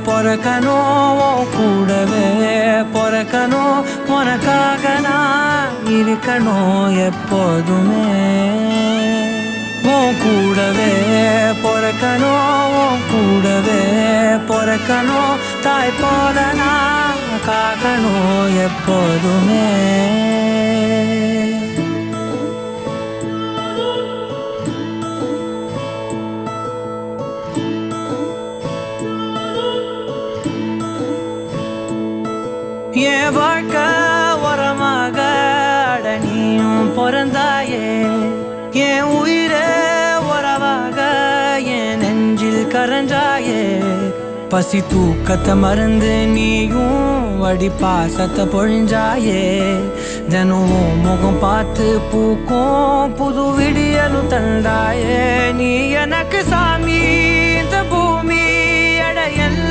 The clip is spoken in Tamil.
பொறக்கணும் உன் கூடவே பொறக்கணும் உனக்காக நான் இருக்கணும் எப்போதுமே உன் கூடவே பொறக்கணும் உன் கூடவே பொறக்கணும் தாய் போல நான் காக்கணும் எப்போதுமே என் வாழ்க்கை உரமாக நீயும் பிறந்தாயே என் உயிரே உறவாக என் நெஞ்சில் கரஞ்சாயே பசி தூக்கத்தை மறந்து நீயும் வடி பாசத்தை பொழிஞ்சாயே தினம் முகம் பார்த்து பூக்கும் புது விடியலும் தந்தாயே நீ எனக்கு சாமி